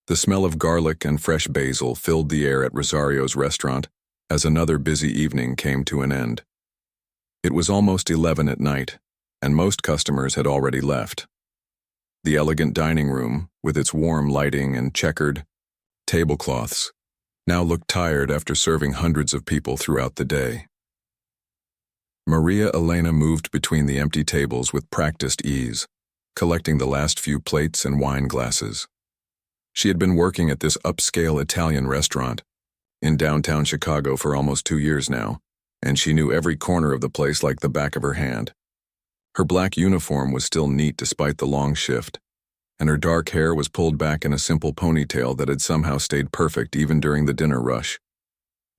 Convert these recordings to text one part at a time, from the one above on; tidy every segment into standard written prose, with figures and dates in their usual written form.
The smell of garlic and fresh basil filled the air at Rosario's restaurant as another busy evening came to an end. It was almost 11 at night, and most customers had already left. The elegant dining room, with its warm lighting and checkered tablecloths, now looked tired after serving hundreds of people throughout the day. Maria Elena moved between the empty tables with practiced ease, collecting the last few plates and wine glasses. She had been working at this upscale Italian restaurant in downtown Chicago for almost 2 years now, and she knew every corner of the place like the back of her hand. Her black uniform was still neat despite the long shift, and her dark hair was pulled back in a simple ponytail that had somehow stayed perfect even during the dinner rush.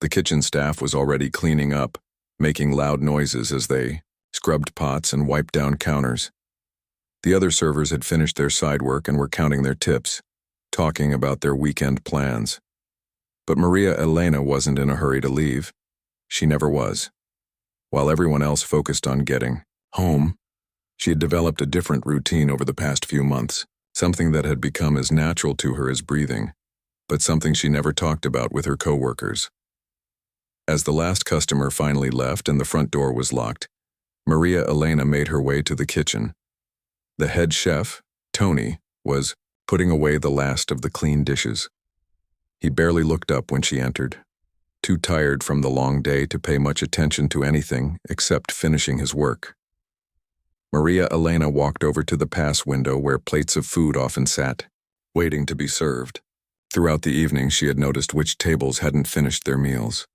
The kitchen staff was already cleaning up, making loud noises as they scrubbed pots and wiped down counters. The other servers had finished their side work and were counting their tips, talking about their weekend plans. But Maria Elena wasn't in a hurry to leave. She never was. While everyone else focused on getting home, she had developed a different routine over the past few months, something that had become as natural to her as breathing, but something she never talked about with her coworkers. As the last customer finally left and the front door was locked, Maria Elena made her way to the kitchen. The head chef, Tony, was putting away the last of the clean dishes. He barely looked up when she entered, too tired from the long day to pay much attention to anything except finishing his work. Maria Elena walked over to the pass window where plates of food often sat, waiting to be served. Throughout the evening, she had noticed which tables hadn't finished their meals.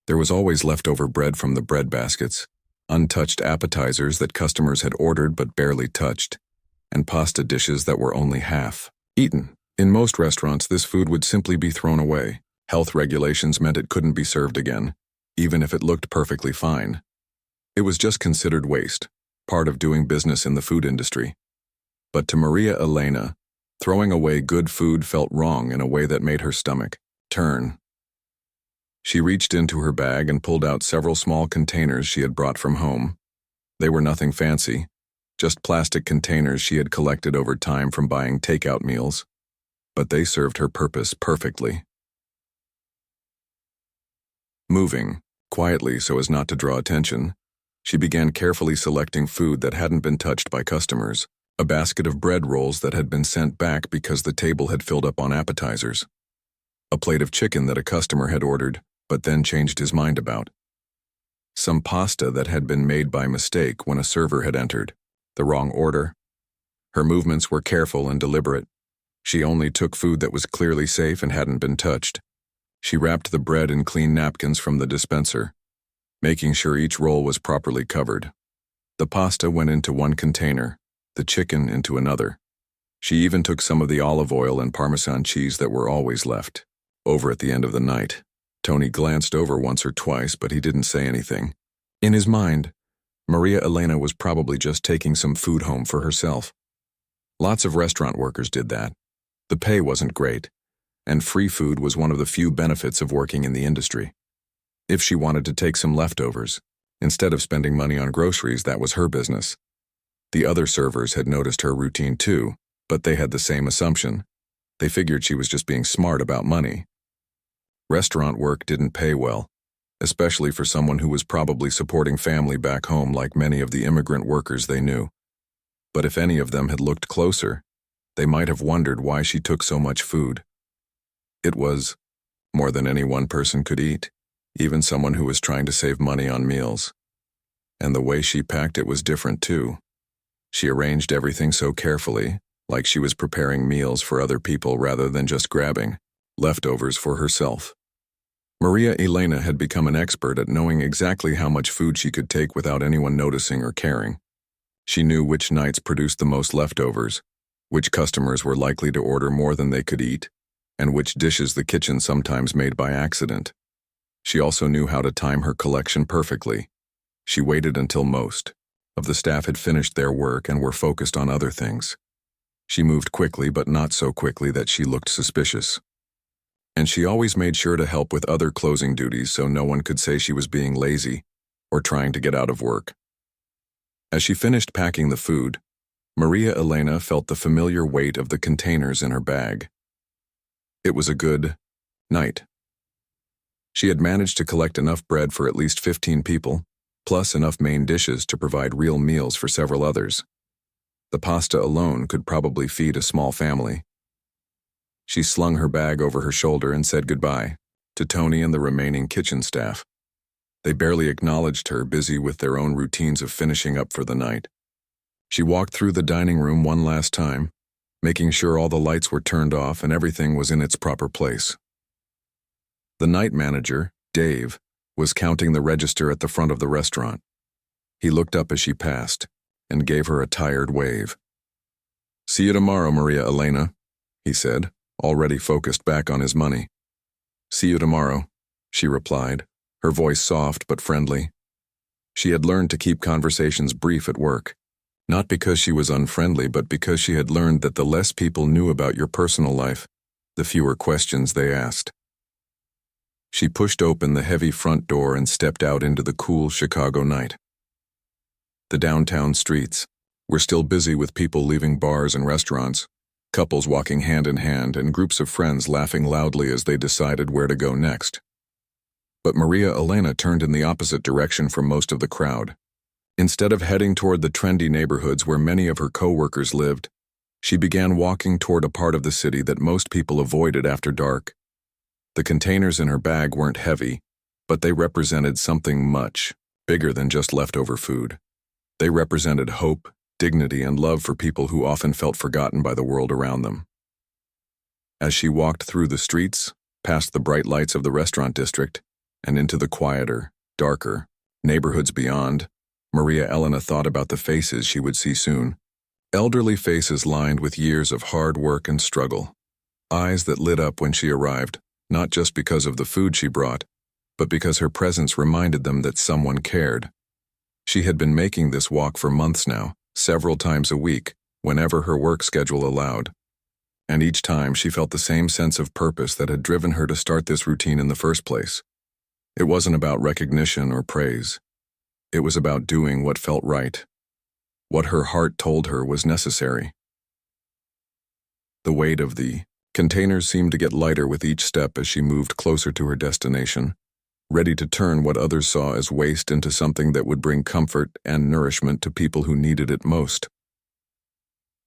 There was always leftover bread from the bread baskets, untouched appetizers that customers had ordered but barely touched, and pasta dishes that were only half eaten. In most restaurants, this food would simply be thrown away. Health regulations meant it couldn't be served again, even if it looked perfectly fine. It was just considered waste, part of doing business in the food industry. But to Maria Elena, throwing away good food felt wrong in a way that made her stomach turn. She reached into her bag and pulled out several small containers she had brought from home. They were nothing fancy, just plastic containers she had collected over time from buying takeout meals, but they served her purpose perfectly. Moving, quietly so as not to draw attention, she began carefully selecting food that hadn't been touched by customers, a basket of bread rolls that had been sent back because the table had filled up on appetizers, a plate of chicken that a customer had ordered but then changed his mind about, some pasta that had been made by mistake when a server had entered the wrong order. Her movements were careful and deliberate. She only took food that was clearly safe and hadn't been touched. She wrapped the bread in clean napkins from the dispenser, making sure each roll was properly covered. The pasta went into one container, the chicken into another. She even took some of the olive oil and Parmesan cheese that were always left over at the end of the night. Tony glanced over once or twice, but he didn't say anything. In his mind, Maria Elena was probably just taking some food home for herself. Lots of restaurant workers did that. The pay wasn't great, and free food was one of the few benefits of working in the industry. If she wanted to take some leftovers, instead of spending money on groceries, that was her business. The other servers had noticed her routine too, but they had the same assumption. They figured she was just being smart about money. Restaurant work didn't pay well, especially for someone who was probably supporting family back home like many of the immigrant workers they knew. But if any of them had looked closer, they might have wondered why she took so much food. It was more than any one person could eat, even someone who was trying to save money on meals. And the way she packed it was different too. She arranged everything so carefully, like she was preparing meals for other people rather than just grabbing leftovers for herself. Maria Elena had become an expert at knowing exactly how much food she could take without anyone noticing or caring. She knew which nights produced the most leftovers, which customers were likely to order more than they could eat, and which dishes the kitchen sometimes made by accident. She also knew how to time her collection perfectly. She waited until most of the staff had finished their work and were focused on other things. She moved quickly, but not so quickly that she looked suspicious. And she always made sure to help with other closing duties so no one could say she was being lazy or trying to get out of work. As she finished packing the food, Maria Elena felt the familiar weight of the containers in her bag. It was a good night. She had managed to collect enough bread for at least 15 people, plus enough main dishes to provide real meals for several others. The pasta alone could probably feed a small family. She slung her bag over her shoulder and said goodbye to Tony and the remaining kitchen staff. They barely acknowledged her, busy with their own routines of finishing up for the night. She walked through the dining room one last time, making sure all the lights were turned off and everything was in its proper place. The night manager, Dave, was counting the register at the front of the restaurant. He looked up as she passed and gave her a tired wave. "See you tomorrow, Maria Elena," he said, already focused back on his money. "See you tomorrow," she replied, her voice soft but friendly. She had learned to keep conversations brief at work, not because she was unfriendly, but because she had learned that the less people knew about your personal life, the fewer questions they asked. She pushed open the heavy front door and stepped out into the cool Chicago night. The downtown streets were still busy with people leaving bars and restaurants, couples walking hand in hand, and groups of friends laughing loudly as they decided where to go next. But Maria Elena turned in the opposite direction from most of the crowd. Instead of heading toward the trendy neighborhoods where many of her co-workers lived, she began walking toward a part of the city that most people avoided after dark. The containers in her bag weren't heavy, but they represented something much bigger than just leftover food. They represented hope, dignity, and love for people who often felt forgotten by the world around them. As she walked through the streets, past the bright lights of the restaurant district, and into the quieter, darker neighborhoods beyond, Maria Elena thought about the faces she would see soon. Elderly faces lined with years of hard work and struggle. Eyes that lit up when she arrived, not just because of the food she brought, but because her presence reminded them that someone cared. She had been making this walk for months now, several times a week, whenever her work schedule allowed. And each time she felt the same sense of purpose that had driven her to start this routine in the first place. It wasn't about recognition or praise. It was about doing what felt right, what her heart told her was necessary. The weight of the containers seemed to get lighter with each step as she moved closer to her destination, ready to turn what others saw as waste into something that would bring comfort and nourishment to people who needed it most.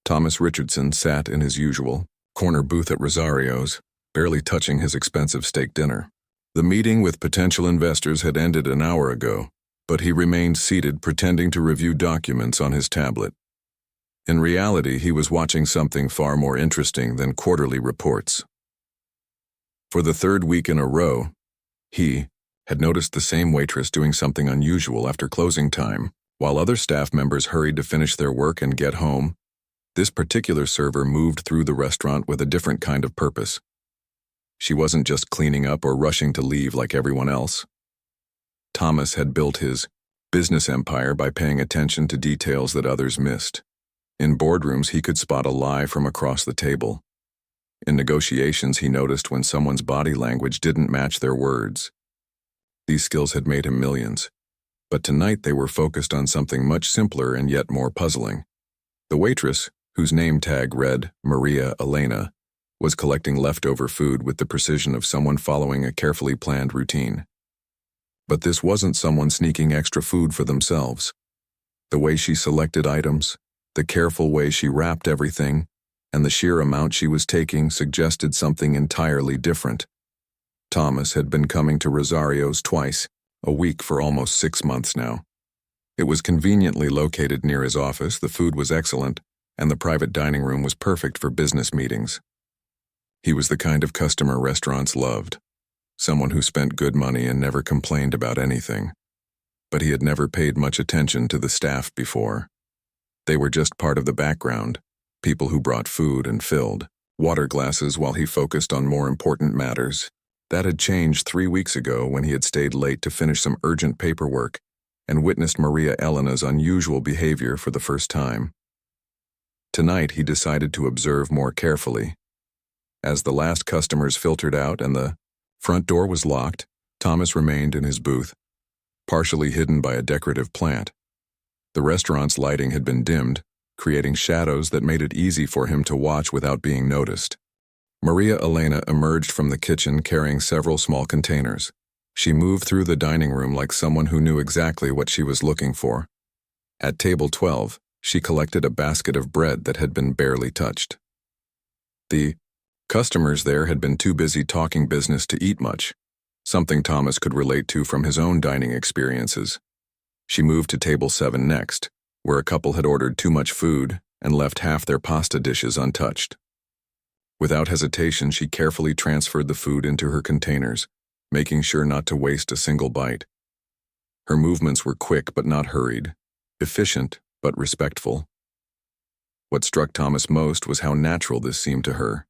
Thomas Richardson sat in his usual corner booth at Rosario's, barely touching his expensive steak dinner. The meeting with potential investors had ended an hour ago, but he remained seated pretending to review documents on his tablet. In reality, he was watching something far more interesting than quarterly reports. For the third week in a row, he had noticed the same waitress doing something unusual after closing time. While other staff members hurried to finish their work and get home, this particular server moved through the restaurant with a different kind of purpose. She wasn't just cleaning up or rushing to leave like everyone else. Thomas had built his business empire by paying attention to details that others missed. In boardrooms, he could spot a lie from across the table. In negotiations, he noticed when someone's body language didn't match their words. These skills had made him millions, but tonight they were focused on something much simpler and yet more puzzling. The waitress, whose name tag read Maria Elena, was collecting leftover food with the precision of someone following a carefully planned routine. But this wasn't someone sneaking extra food for themselves. The way she selected items, the careful way she wrapped everything, and the sheer amount she was taking suggested something entirely different. Thomas had been coming to Rosario's twice a week for almost 6 months now. It was conveniently located near his office, the food was excellent, and the private dining room was perfect for business meetings. He was the kind of customer restaurants loved, someone who spent good money and never complained about anything. But he had never paid much attention to the staff before. They were just part of the background, people who brought food and filled water glasses while he focused on more important matters. That had changed 3 weeks ago when he had stayed late to finish some urgent paperwork and witnessed Maria Elena's unusual behavior for the first time. Tonight he decided to observe more carefully. As the last customers filtered out and the front door was locked, Thomas remained in his booth, partially hidden by a decorative plant. The restaurant's lighting had been dimmed, creating shadows that made it easy for him to watch without being noticed. Maria Elena emerged from the kitchen carrying several small containers. She moved through the dining room like someone who knew exactly what she was looking for. At table 12, she collected a basket of bread that had been barely touched. The customers there had been too busy talking business to eat much, something Thomas could relate to from his own dining experiences. She moved to table 7 next, where a couple had ordered too much food and left half their pasta dishes untouched. Without hesitation, she carefully transferred the food into her containers, making sure not to waste a single bite. Her movements were quick but not hurried, efficient but respectful. What struck Thomas most was how natural this seemed to her.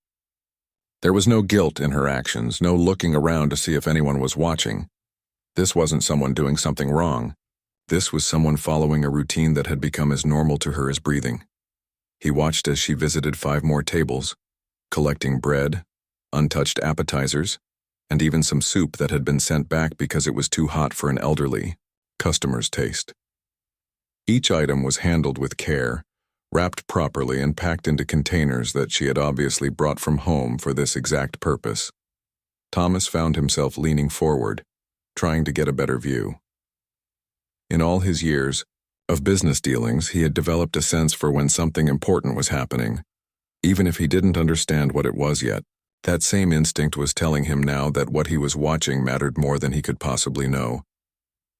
There was no guilt in her actions, no looking around to see if anyone was watching. This wasn't someone doing something wrong. This was someone following a routine that had become as normal to her as breathing. He watched as she visited 5 more tables, collecting bread, untouched appetizers, and even some soup that had been sent back because it was too hot for an elderly customer's taste. Each item was handled with care, wrapped properly and packed into containers that she had obviously brought from home for this exact purpose. Thomas found himself leaning forward, trying to get a better view. In all his years of business dealings, he had developed a sense for when something important was happening. Even if he didn't understand what it was yet, that same instinct was telling him now that what he was watching mattered more than he could possibly know.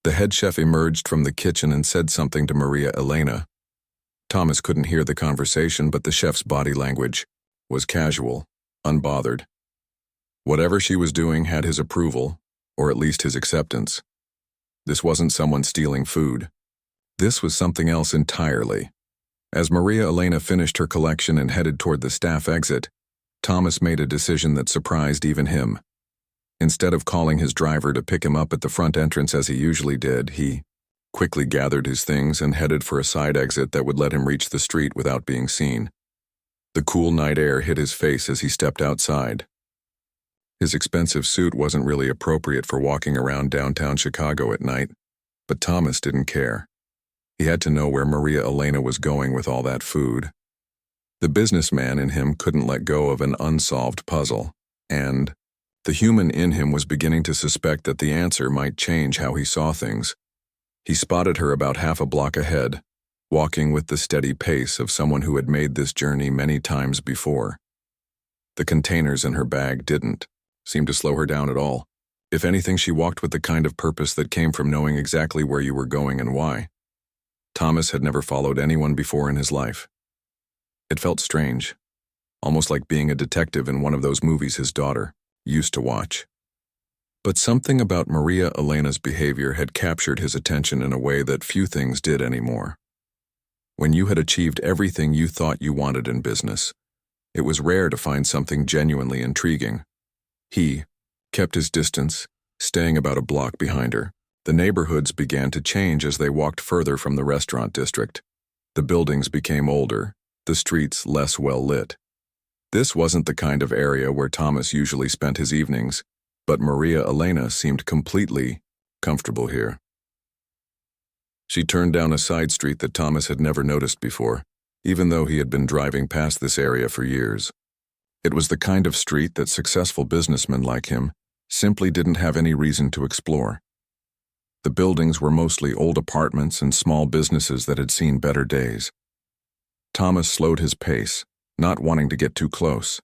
The head chef emerged from the kitchen and said something to Maria Elena. Thomas couldn't hear the conversation, but the chef's body language was casual, unbothered. Whatever she was doing had his approval, or at least his acceptance. This wasn't someone stealing food. This was something else entirely. As Maria Elena finished her collection and headed toward the staff exit, Thomas made a decision that surprised even him. Instead of calling his driver to pick him up at the front entrance as he usually did, he quickly gathered his things and headed for a side exit that would let him reach the street without being seen. The cool night air hit his face as he stepped outside. His expensive suit wasn't really appropriate for walking around downtown Chicago at night, but Thomas didn't care. He had to know where Maria Elena was going with all that food. The businessman in him couldn't let go of an unsolved puzzle, and the human in him was beginning to suspect that the answer might change how he saw things. He spotted her about half a block ahead, walking with the steady pace of someone who had made this journey many times before. The containers in her bag didn't seem to slow her down at all. If anything, she walked with the kind of purpose that came from knowing exactly where you were going and why. Thomas had never followed anyone before in his life. It felt strange, almost like being a detective in one of those movies his daughter used to watch. But something about Maria Elena's behavior had captured his attention in a way that few things did anymore. When you had achieved everything you thought you wanted in business, it was rare to find something genuinely intriguing. He kept his distance, staying about a block behind her. The neighborhoods began to change as they walked further from the restaurant district. The buildings became older, the streets less well lit. This wasn't the kind of area where Thomas usually spent his evenings, but Maria Elena seemed completely comfortable here. She turned down a side street that Thomas had never noticed before, even though he had been driving past this area for years. It was the kind of street that successful businessmen like him simply didn't have any reason to explore. The buildings were mostly old apartments and small businesses that had seen better days. Thomas slowed his pace, not wanting to get too close.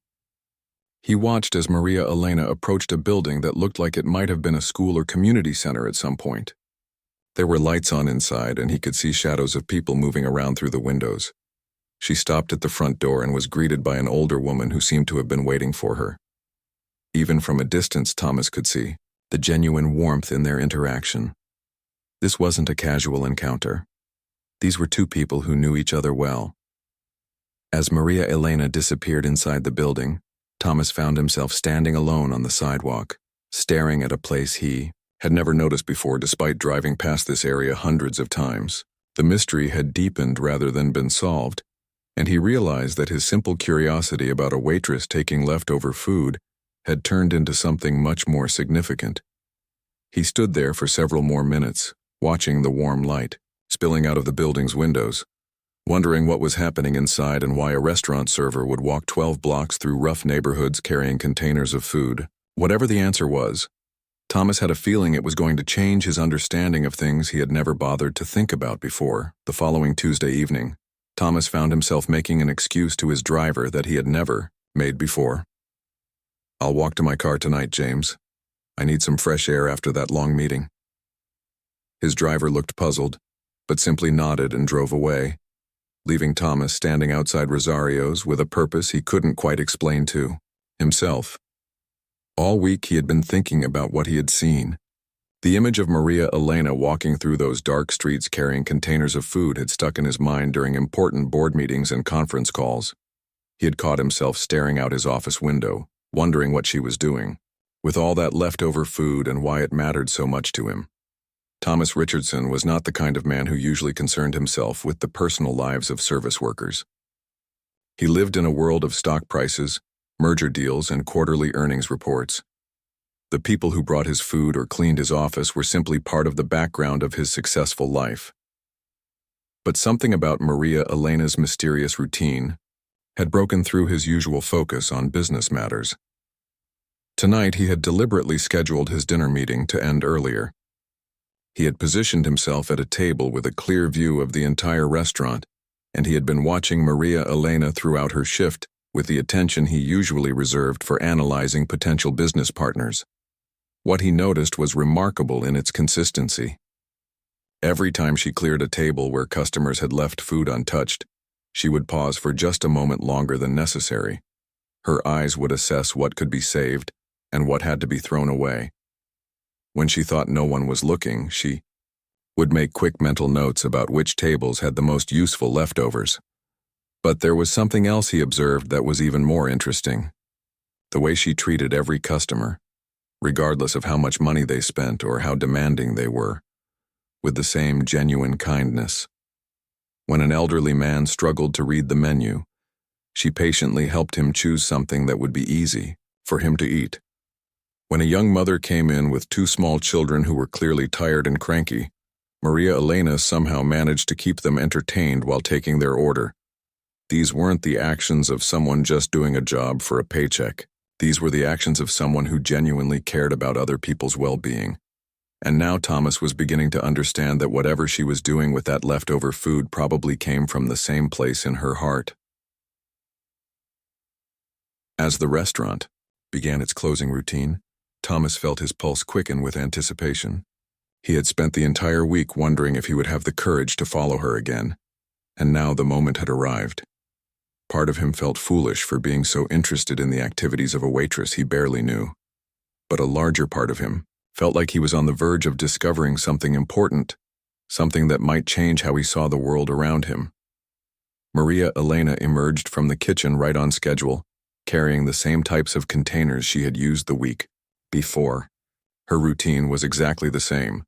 He watched as Maria Elena approached a building that looked like it might have been a school or community center at some point. There were lights on inside, and he could see shadows of people moving around through the windows. She stopped at the front door and was greeted by an older woman who seemed to have been waiting for her. Even from a distance, Thomas could see the genuine warmth in their interaction. This wasn't a casual encounter. These were two people who knew each other well. As Maria Elena disappeared inside the building, Thomas found himself standing alone on the sidewalk, staring at a place he had never noticed before despite driving past this area hundreds of times. The mystery had deepened rather than been solved, and he realized that his simple curiosity about a waitress taking leftover food had turned into something much more significant. He stood there for several more minutes, watching the warm light spilling out of the building's windows. wondering what was happening inside and why a restaurant server would walk 12 blocks through rough neighborhoods carrying containers of food. Whatever the answer was, Thomas had a feeling it was going to change his understanding of things he had never bothered to think about before. The following Tuesday evening, Thomas found himself making an excuse to his driver that he had never made before. "I'll walk to my car tonight, James. I need some fresh air after that long meeting." His driver looked puzzled, but simply nodded and drove away, leaving Thomas standing outside Rosario's with a purpose he couldn't quite explain to himself. All week he had been thinking about what he had seen. The image of Maria Elena walking through those dark streets carrying containers of food had stuck in his mind during important board meetings and conference calls. He had caught himself staring out his office window, wondering what she was doing, with all that leftover food and why it mattered so much to him. Thomas Richardson was not the kind of man who usually concerned himself with the personal lives of service workers. He lived in a world of stock prices, merger deals, and quarterly earnings reports. The people who brought his food or cleaned his office were simply part of the background of his successful life. But something about Maria Elena's mysterious routine had broken through his usual focus on business matters. Tonight he had deliberately scheduled his dinner meeting to end earlier. He had positioned himself at a table with a clear view of the entire restaurant, and he had been watching Maria Elena throughout her shift with the attention he usually reserved for analyzing potential business partners. What he noticed was remarkable in its consistency. Every time she cleared a table where customers had left food untouched, she would pause for just a moment longer than necessary. Her eyes would assess what could be saved and what had to be thrown away. When she thought no one was looking, she would make quick mental notes about which tables had the most useful leftovers. But there was something else he observed that was even more interesting. The way she treated every customer, regardless of how much money they spent or how demanding they were, with the same genuine kindness. When an elderly man struggled to read the menu, she patiently helped him choose something that would be easy for him to eat. When a young mother came in with two small children who were clearly tired and cranky, Maria Elena somehow managed to keep them entertained while taking their order. These weren't the actions of someone just doing a job for a paycheck. These were the actions of someone who genuinely cared about other people's well-being. And now Thomas was beginning to understand that whatever she was doing with that leftover food probably came from the same place in her heart. As the restaurant began its closing routine, Thomas felt his pulse quicken with anticipation. He had spent the entire week wondering if he would have the courage to follow her again, and now the moment had arrived. Part of him felt foolish for being so interested in the activities of a waitress he barely knew, but a larger part of him felt like he was on the verge of discovering something important, something that might change how he saw the world around him. Maria Elena emerged from the kitchen right on schedule, carrying the same types of containers she had used the week before. Her routine was exactly the same: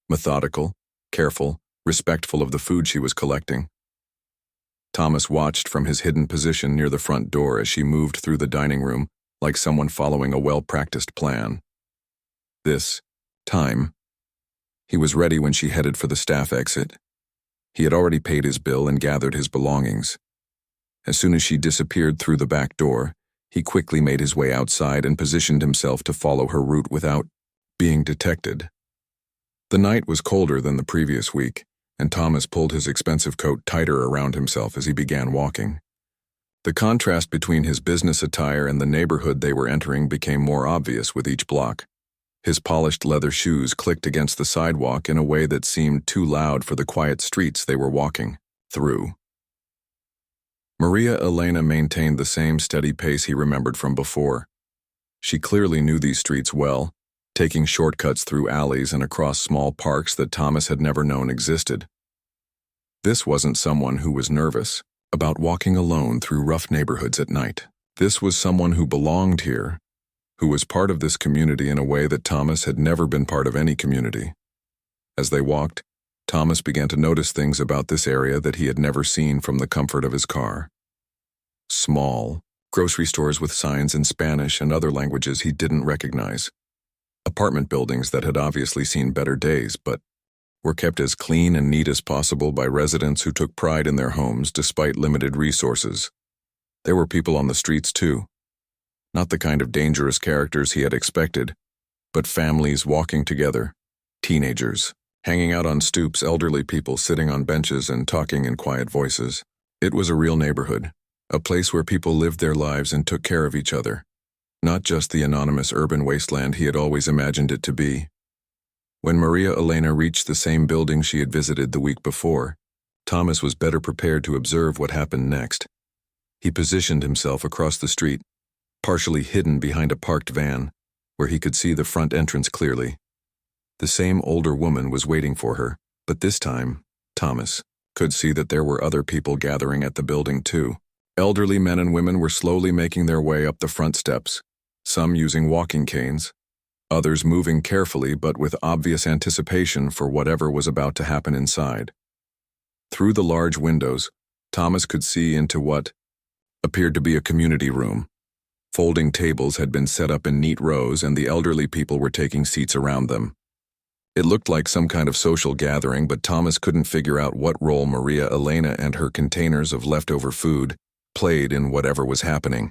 methodical, careful, respectful of the food she was collecting. Thomas watched from his hidden position near the front door as she moved through the dining room like someone following a well-practiced plan. This time, he was ready when she headed for the staff exit. He had already paid his bill and gathered his belongings. As soon as she disappeared through the back door, he quickly made his way outside and positioned himself to follow her route without being detected. The night was colder than the previous week, and Thomas pulled his expensive coat tighter around himself as he began walking. The contrast between his business attire and the neighborhood they were entering became more obvious with each block. His polished leather shoes clicked against the sidewalk in a way that seemed too loud for the quiet streets they were walking through. Maria Elena maintained the same steady pace he remembered from before. She clearly knew these streets well, taking shortcuts through alleys and across small parks that Thomas had never known existed. This wasn't someone who was nervous about walking alone through rough neighborhoods at night. This was someone who belonged here, who was part of this community in a way that Thomas had never been part of any community. As they walked, Thomas began to notice things about this area that he had never seen from the comfort of his car. Small grocery stores with signs in Spanish and other languages he didn't recognize. Apartment buildings that had obviously seen better days, but were kept as clean and neat as possible by residents who took pride in their homes despite limited resources. There were people on the streets too. Not the kind of dangerous characters he had expected, but families walking together, teenagers, hanging out on stoops, elderly people sitting on benches and talking in quiet voices. It was a real neighborhood, a place where people lived their lives and took care of each other, not just the anonymous urban wasteland he had always imagined it to be. When Maria Elena reached the same building she had visited the week before, Thomas was better prepared to observe what happened next. He positioned himself across the street, partially hidden behind a parked van, where he could see the front entrance clearly. The same older woman was waiting for her, but this time, Thomas could see that there were other people gathering at the building too. Elderly men and women were slowly making their way up the front steps, some using walking canes, others moving carefully but with obvious anticipation for whatever was about to happen inside. Through the large windows, Thomas could see into what appeared to be a community room. Folding tables had been set up in neat rows and the elderly people were taking seats around them. It looked like some kind of social gathering, but Thomas couldn't figure out what role Maria Elena and her containers of leftover food played in whatever was happening.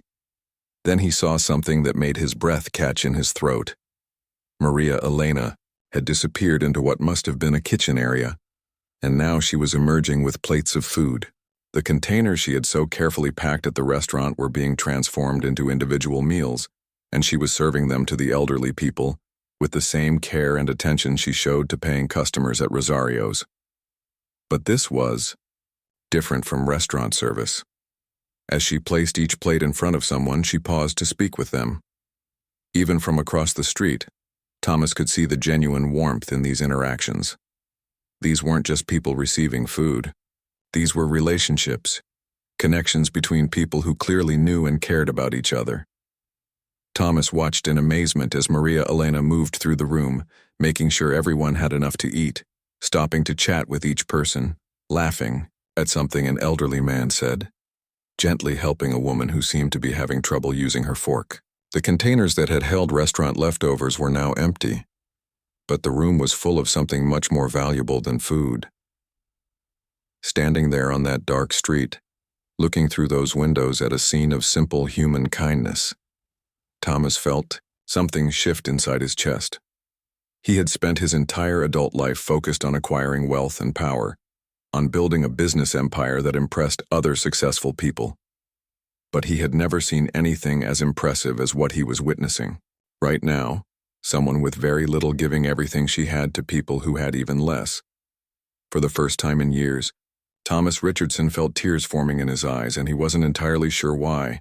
Then he saw something that made his breath catch in his throat. Maria Elena had disappeared into what must have been a kitchen area, and now she was emerging with plates of food. The containers she had so carefully packed at the restaurant were being transformed into individual meals, and she was serving them to the elderly people with the same care and attention she showed to paying customers at Rosario's. But this was different from restaurant service. As she placed each plate in front of someone, she paused to speak with them. Even from across the street, Thomas could see the genuine warmth in these interactions. These weren't just people receiving food. These were relationships, connections between people who clearly knew and cared about each other. Thomas watched in amazement as Maria Elena moved through the room, making sure everyone had enough to eat, stopping to chat with each person, laughing at something an elderly man said, gently helping a woman who seemed to be having trouble using her fork. The containers that had held restaurant leftovers were now empty, but the room was full of something much more valuable than food. Standing there on that dark street, looking through those windows at a scene of simple human kindness, Thomas felt something shift inside his chest. He had spent his entire adult life focused on acquiring wealth and power, on building a business empire that impressed other successful people. But he had never seen anything as impressive as what he was witnessing. Right now, someone with very little giving everything she had to people who had even less. For the first time in years, Thomas Richardson felt tears forming in his eyes, and he wasn't entirely sure why.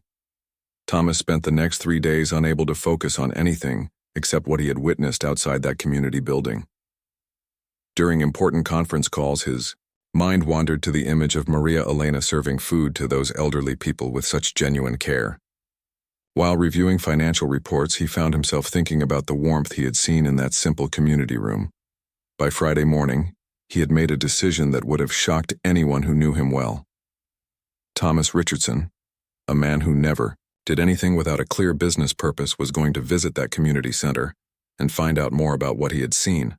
Thomas spent the next 3 days unable to focus on anything except what he had witnessed outside that community building. During important conference calls, his mind wandered to the image of Maria Elena serving food to those elderly people with such genuine care. While reviewing financial reports, he found himself thinking about the warmth he had seen in that simple community room. By Friday morning, he had made a decision that would have shocked anyone who knew him well. Thomas Richardson, a man who never did anything without a clear business purpose, was going to visit that community center and find out more about what he had seen.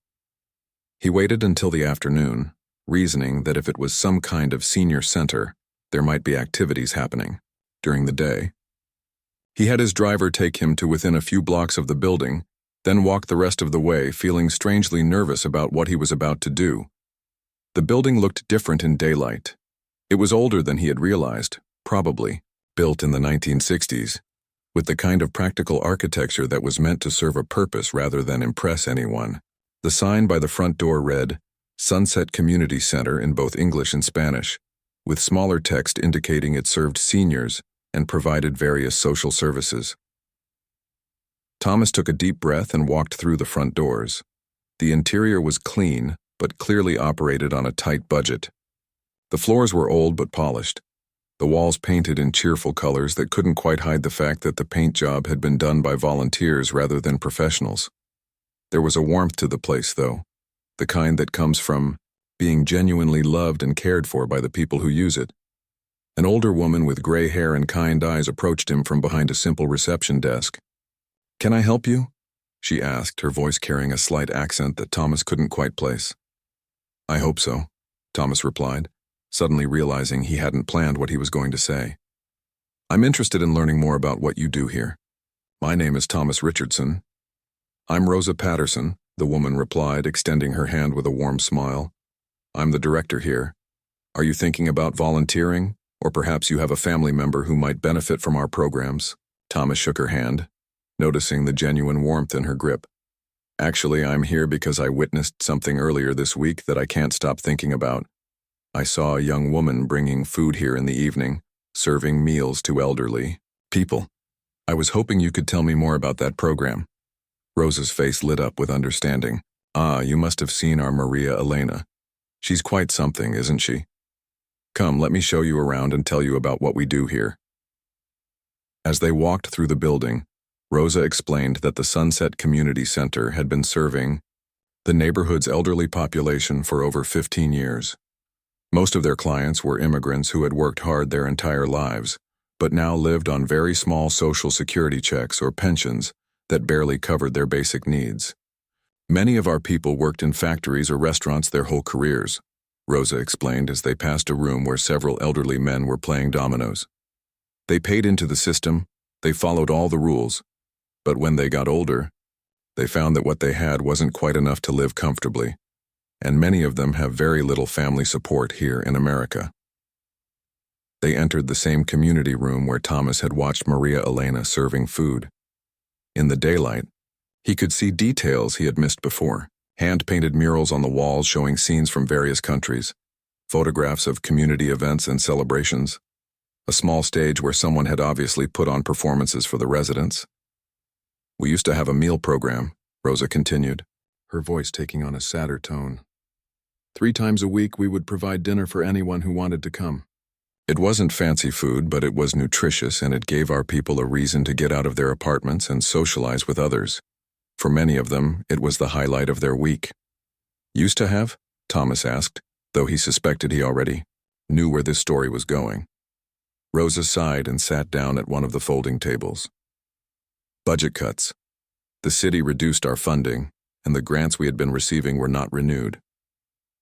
He waited until the afternoon, reasoning that if it was some kind of senior center, there might be activities happening during the day. He had his driver take him to within a few blocks of the building, then walked the rest of the way, feeling strangely nervous about what he was about to do. The building looked different in daylight. It was older than he had realized, probably built in the 1960s, with the kind of practical architecture that was meant to serve a purpose rather than impress anyone. The sign by the front door read, Sunset Community Center in both English and Spanish, with smaller text indicating it served seniors and provided various social services. Thomas took a deep breath and walked through the front doors. The interior was clean, but clearly operated on a tight budget. The floors were old but polished, the walls painted in cheerful colors that couldn't quite hide the fact that the paint job had been done by volunteers rather than professionals. There was a warmth to the place, though, the kind that comes from being genuinely loved and cared for by the people who use it. An older woman with gray hair and kind eyes approached him from behind a simple reception desk. "Can I help you?" she asked, her voice carrying a slight accent that Thomas couldn't quite place. I hope so, Thomas replied, suddenly realizing he hadn't planned what he was going to say. I'm interested in learning more about what you do here. My name is Thomas Richardson. I'm Rosa Patterson, the woman replied, extending her hand with a warm smile. I'm the director here. Are you thinking about volunteering, or perhaps you have a family member who might benefit from our programs? Thomas shook her hand, noticing the genuine warmth in her grip. Actually, I'm here because I witnessed something earlier this week that I can't stop thinking about. I saw a young woman bringing food here in the evening, serving meals to elderly people. I was hoping you could tell me more about that program. Rosa's face lit up with understanding. Ah, you must have seen our Maria Elena. She's quite something, isn't she? Come, let me show you around and tell you about what we do here. As they walked through the building, Rosa explained that the Sunset Community Center had been serving the neighborhood's elderly population for over 15 years. Most of their clients were immigrants who had worked hard their entire lives, but now lived on very small Social Security checks or pensions that barely covered their basic needs. Many of our people worked in factories or restaurants their whole careers, Rosa explained as they passed a room where several elderly men were playing dominoes. They paid into the system, they followed all the rules, but when they got older, they found that what they had wasn't quite enough to live comfortably, and many of them have very little family support here in America. They entered the same community room where Thomas had watched Maria Elena serving food. In the daylight, he could see details he had missed before. Hand-painted murals on the walls showing scenes from various countries, photographs of community events and celebrations, a small stage where someone had obviously put on performances for the residents. We used to have a meal program, Rosa continued, her voice taking on a sadder tone. 3 times a week we would provide dinner for anyone who wanted to come. It wasn't fancy food, but it was nutritious and it gave our people a reason to get out of their apartments and socialize with others. For many of them, it was the highlight of their week. Used to have? Thomas asked, though he suspected he already knew where this story was going. Rosa sighed and sat down at one of the folding tables. Budget cuts. The city reduced our funding, and the grants we had been receiving were not renewed.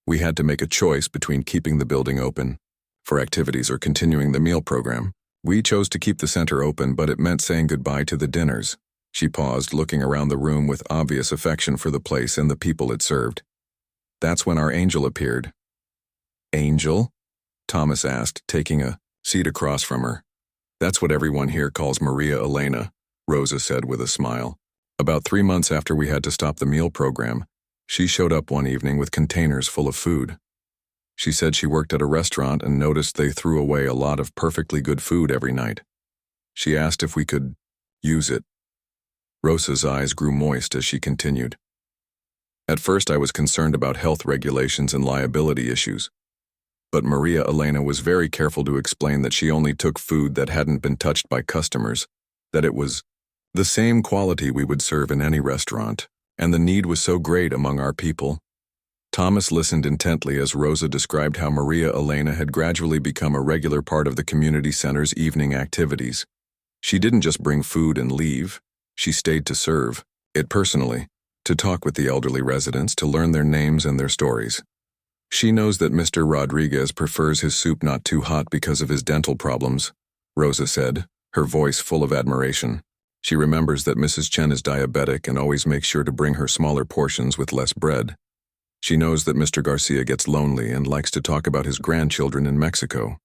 We had to make a choice between keeping the building open for activities or continuing the meal program. We chose to keep the center open, but it meant saying goodbye to the dinners. She paused, looking around the room with obvious affection for the place and the people it served. That's when our angel appeared. Angel? Thomas asked, taking a seat across from her. That's what everyone here calls Maria Elena, Rosa said with a smile. About 3 months after we had to stop the meal program, she showed up one evening with containers full of food. She said she worked at a restaurant and noticed they threw away a lot of perfectly good food every night. She asked if we could use it. Rosa's eyes grew moist as she continued. At first I was concerned about health regulations and liability issues, but Maria Elena was very careful to explain that she only took food that hadn't been touched by customers, that it was the same quality we would serve in any restaurant, and the need was so great among our people. Thomas listened intently as Rosa described how Maria Elena had gradually become a regular part of the community center's evening activities. She didn't just bring food and leave. She stayed to serve it personally, to talk with the elderly residents, to learn their names and their stories. She knows that Mr. Rodriguez prefers his soup not too hot because of his dental problems, Rosa said, her voice full of admiration. She remembers that Mrs. Chen is diabetic and always makes sure to bring her smaller portions with less bread. She knows that Mr. Garcia gets lonely and likes to talk about his grandchildren in Mexico.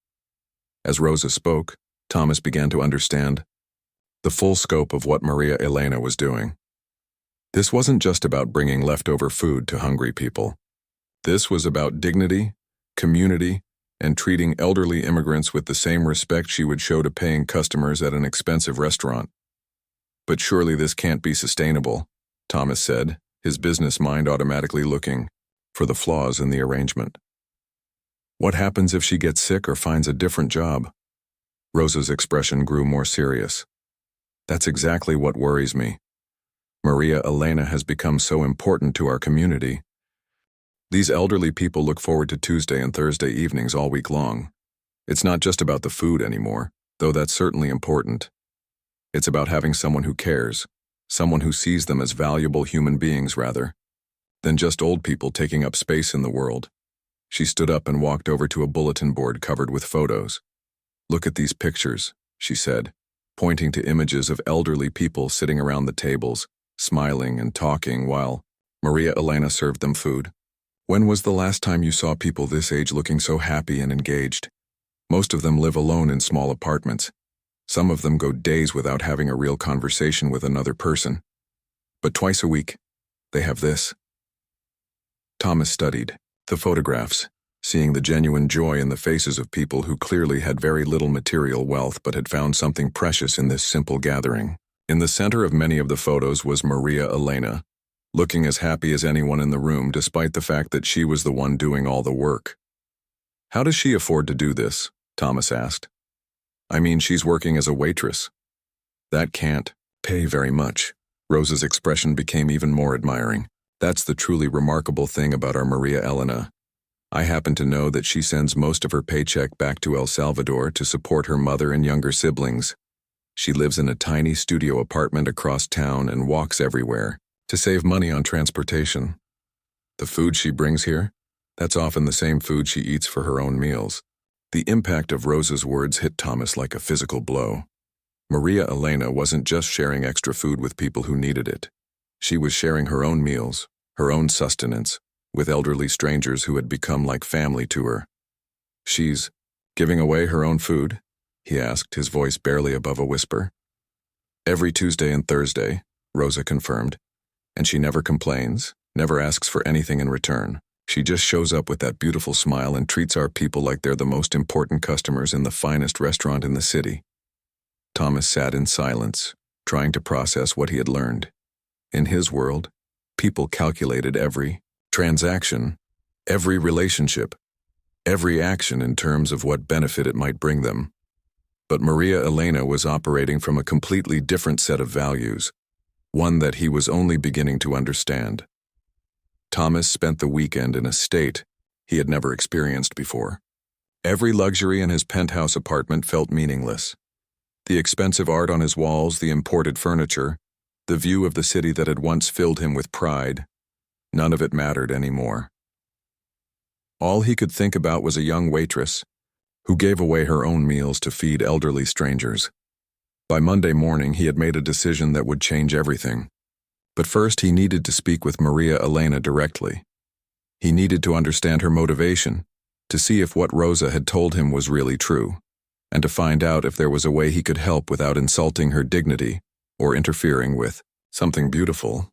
As Rosa spoke, Thomas began to understand the full scope of what Maria Elena was doing. This wasn't just about bringing leftover food to hungry people. This was about dignity, community, and treating elderly immigrants with the same respect she would show to paying customers at an expensive restaurant. But surely this can't be sustainable, Thomas said, his business mind automatically looking for the flaws in the arrangement. What happens if she gets sick or finds a different job? Rosa's expression grew more serious. That's exactly what worries me. Maria Elena has become so important to our community. These elderly people look forward to Tuesday and Thursday evenings all week long. It's not just about the food anymore, though that's certainly important. It's about having someone who cares, someone who sees them as valuable human beings rather than just old people taking up space in the world. She stood up and walked over to a bulletin board covered with photos. "Look at these pictures," she said, pointing to images of elderly people sitting around the tables, smiling and talking while Maria Elena served them food. "When was the last time you saw people this age looking so happy and engaged? Most of them live alone in small apartments. Some of them go days without having a real conversation with another person. But twice a week, they have this." Thomas studied the photographs, seeing the genuine joy in the faces of people who clearly had very little material wealth but had found something precious in this simple gathering. In the center of many of the photos was Maria Elena, looking as happy as anyone in the room despite the fact that she was the one doing all the work. "How does she afford to do this?" Thomas asked. "I mean, she's working as a waitress. That can't pay very much." Rosa's expression became even more admiring. "That's the truly remarkable thing about our Maria Elena. I happen to know that she sends most of her paycheck back to El Salvador to support her mother and younger siblings. She lives in a tiny studio apartment across town and walks everywhere to save money on transportation. The food she brings here, that's often the same food she eats for her own meals." The impact of Rosa's words hit Thomas like a physical blow. Maria Elena wasn't just sharing extra food with people who needed it. She was sharing her own meals, her own sustenance, with elderly strangers who had become like family to her. "She's giving away her own food?" he asked, his voice barely above a whisper. "Every Tuesday and Thursday," Rosa confirmed, "and she never complains, never asks for anything in return. She just shows up with that beautiful smile and treats our people like they're the most important customers in the finest restaurant in the city." Thomas sat in silence, trying to process what he had learned. In his world, people calculated every transaction, every relationship, every action in terms of what benefit it might bring them. But Maria Elena was operating from a completely different set of values, one that he was only beginning to understand. Thomas spent the weekend in a state he had never experienced before. Every luxury in his penthouse apartment felt meaningless. The expensive art on his walls, the imported furniture, the view of the city that had once filled him with pride, none of it mattered anymore. All he could think about was a young waitress who gave away her own meals to feed elderly strangers. By Monday morning, he had made a decision that would change everything. But first, he needed to speak with Maria Elena directly. He needed to understand her motivation, to see if what Rosa had told him was really true, and to find out if there was a way he could help without insulting her dignity or interfering with something beautiful.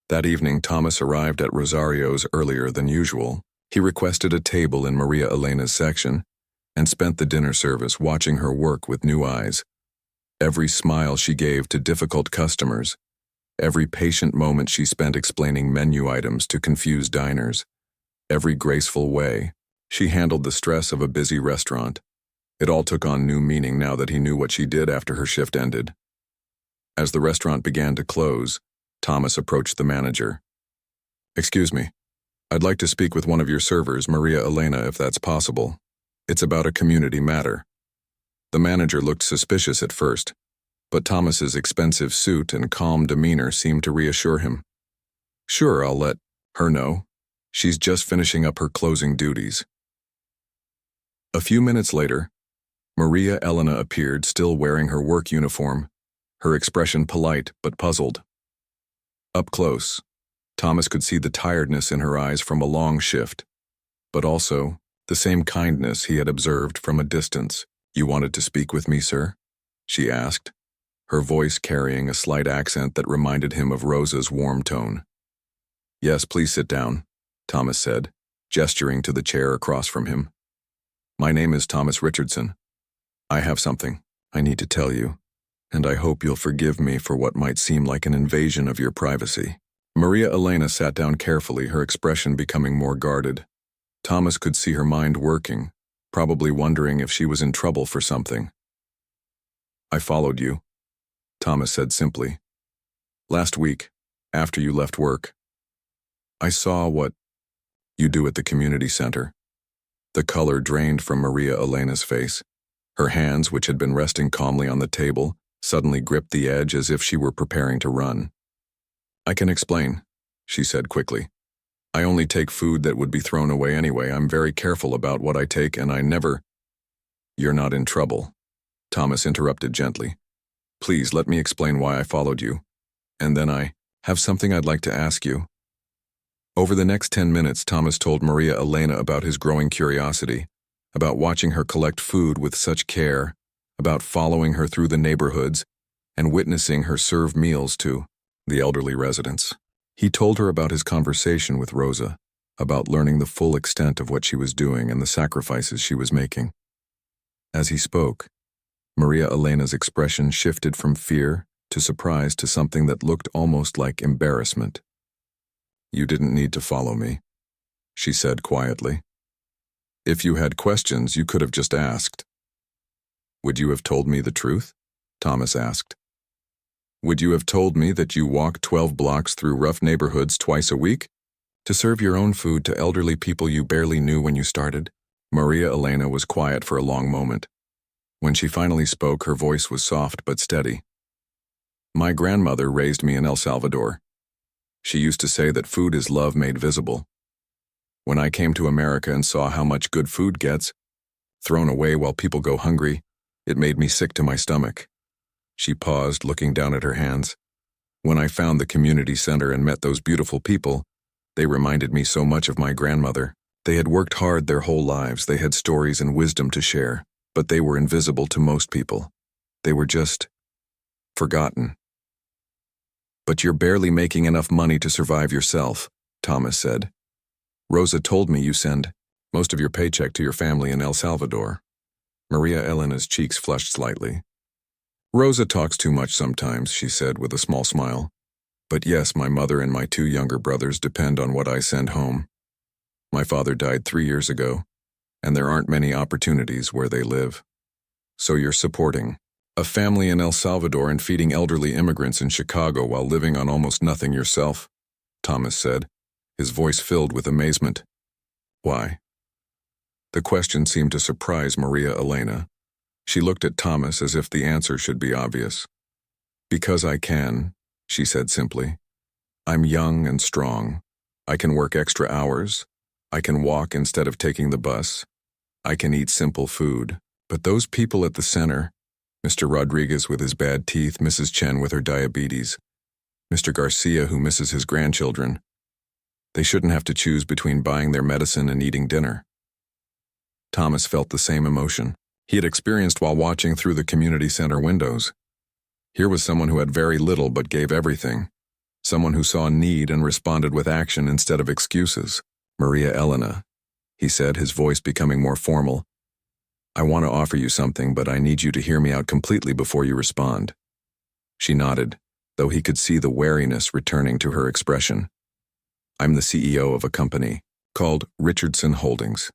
That evening, Thomas arrived at Rosario's earlier than usual. He requested a table in Maria Elena's section and spent the dinner service watching her work with new eyes. Every smile she gave to difficult customers, every patient moment she spent explaining menu items to confused diners, every graceful way she handled the stress of a busy restaurant. It all took on new meaning now that he knew what she did after her shift ended. As the restaurant began to close, Thomas approached the manager. "Excuse me, I'd like to speak with one of your servers, Maria Elena, if that's possible. It's about a community matter." The manager looked suspicious at first, but Thomas's expensive suit and calm demeanor seemed to reassure him. "Sure, I'll let her know. She's just finishing up her closing duties." A few minutes later, Maria Elena appeared, still wearing her work uniform, her expression polite but puzzled. Up close, Thomas could see the tiredness in her eyes from a long shift, but also the same kindness he had observed from a distance. "You wanted to speak with me, sir?" she asked, her voice carrying a slight accent that reminded him of Rosa's warm tone. "Yes, please sit down," Thomas said, gesturing to the chair across from him. "My name is Thomas Richardson. I have something I need to tell you, and I hope you'll forgive me for what might seem like an invasion of your privacy." Maria Elena sat down carefully, her expression becoming more guarded. Thomas could see her mind working, probably wondering if she was in trouble for something. "I followed you," Thomas said simply. "Last week, after you left work, I saw what you do at the community center." The color drained from Maria Elena's face. Her hands, which had been resting calmly on the table, suddenly gripped the edge as if she were preparing to run. "I can explain," she said quickly. I only take food that would be thrown away anyway. I'm very careful about what I take and I never— You're not in trouble, Thomas interrupted gently. Please let me explain why I followed you. And then I have something I'd like to ask you. Over the next 10 minutes, Thomas told Maria Elena about his growing curiosity, about watching her collect food with such care, about following her through the neighborhoods, and witnessing her serve meals to the elderly residents. He told her about his conversation with Rosa, about learning the full extent of what she was doing and the sacrifices she was making. As he spoke, Maria Elena's expression shifted from fear to surprise to something that looked almost like embarrassment. You didn't need to follow me, she said quietly. If you had questions, you could have just asked. Would you have told me the truth? Thomas asked. Would you have told me that you walk 12 blocks through rough neighborhoods twice a week to serve your own food to elderly people you barely knew when you started? Maria Elena was quiet for a long moment. When she finally spoke, her voice was soft but steady. My grandmother raised me in El Salvador. She used to say that food is love made visible. When I came to America and saw how much good food gets thrown away while people go hungry, it made me sick to my stomach. She paused, looking down at her hands. When I found the community center and met those beautiful people, they reminded me so much of my grandmother. They had worked hard their whole lives, they had stories and wisdom to share, but they were invisible to most people. They were just forgotten. But you're barely making enough money to survive yourself, Thomas said. Rosa told me you send most of your paycheck to your family in El Salvador. Maria Elena's cheeks flushed slightly. Rosa talks too much sometimes, she said with a small smile. But yes, my mother and my 2 younger brothers depend on what I send home. My father died 3 years ago, and there aren't many opportunities where they live. So you're supporting a family in El Salvador and feeding elderly immigrants in Chicago while living on almost nothing yourself, Thomas said, his voice filled with amazement. Why? The question seemed to surprise Maria Elena. She looked at Thomas as if the answer should be obvious. Because I can, she said simply. I'm young and strong. I can work extra hours. I can walk instead of taking the bus. I can eat simple food. But those people at the center, Mr. Rodriguez with his bad teeth, Mrs. Chen with her diabetes, Mr. Garcia who misses his grandchildren, they shouldn't have to choose between buying their medicine and eating dinner. Thomas felt the same emotion he had experienced while watching through the community center windows. Here was someone who had very little but gave everything, someone who saw need and responded with action instead of excuses. Maria Elena, he said, his voice becoming more formal. I want to offer you something, but I need you to hear me out completely before you respond. She nodded, though he could see the wariness returning to her expression. I'm the CEO of a company called Richardson Holdings.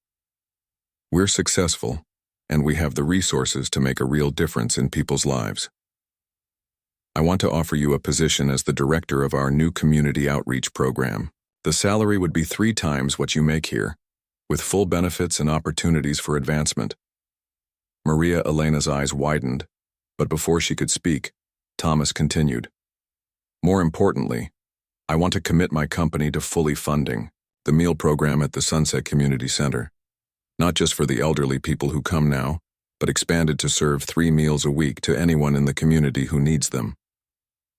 We're successful, and we have the resources to make a real difference in people's lives. I want to offer you a position as the director of our new community outreach program. The salary would be 3 times what you make here, with full benefits and opportunities for advancement. Maria Elena's eyes widened, but before she could speak, Thomas continued. More importantly, I want to commit my company to fully funding the meal program at the Sunset Community Center, not just for the elderly people who come now, but expanded to serve 3 meals a week to anyone in the community who needs them.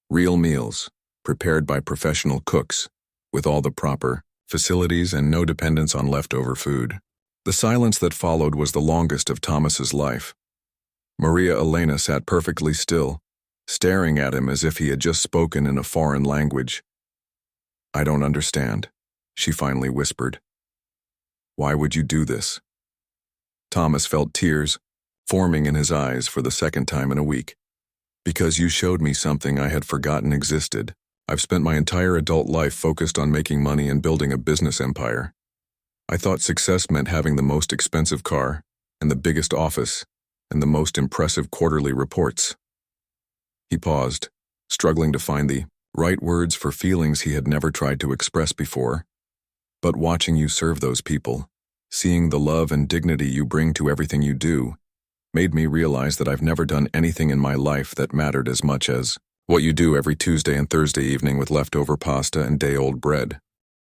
Real meals, prepared by professional cooks, with all the proper facilities and no dependence on leftover food. The silence that followed was the longest of Thomas's life. Maria Elena sat perfectly still, staring at him as if he had just spoken in a foreign language. I don't understand, she finally whispered. Why would you do this? Thomas felt tears forming in his eyes for the second time in a week. Because you showed me something I had forgotten existed. I've spent my entire adult life focused on making money and building a business empire. I thought success meant having the most expensive car, and the biggest office, and the most impressive quarterly reports. He paused, struggling to find the right words for feelings he had never tried to express before. But watching you serve those people, seeing the love and dignity you bring to everything you do, made me realize that I've never done anything in my life that mattered as much as what you do every Tuesday and Thursday evening with leftover pasta and day-old bread.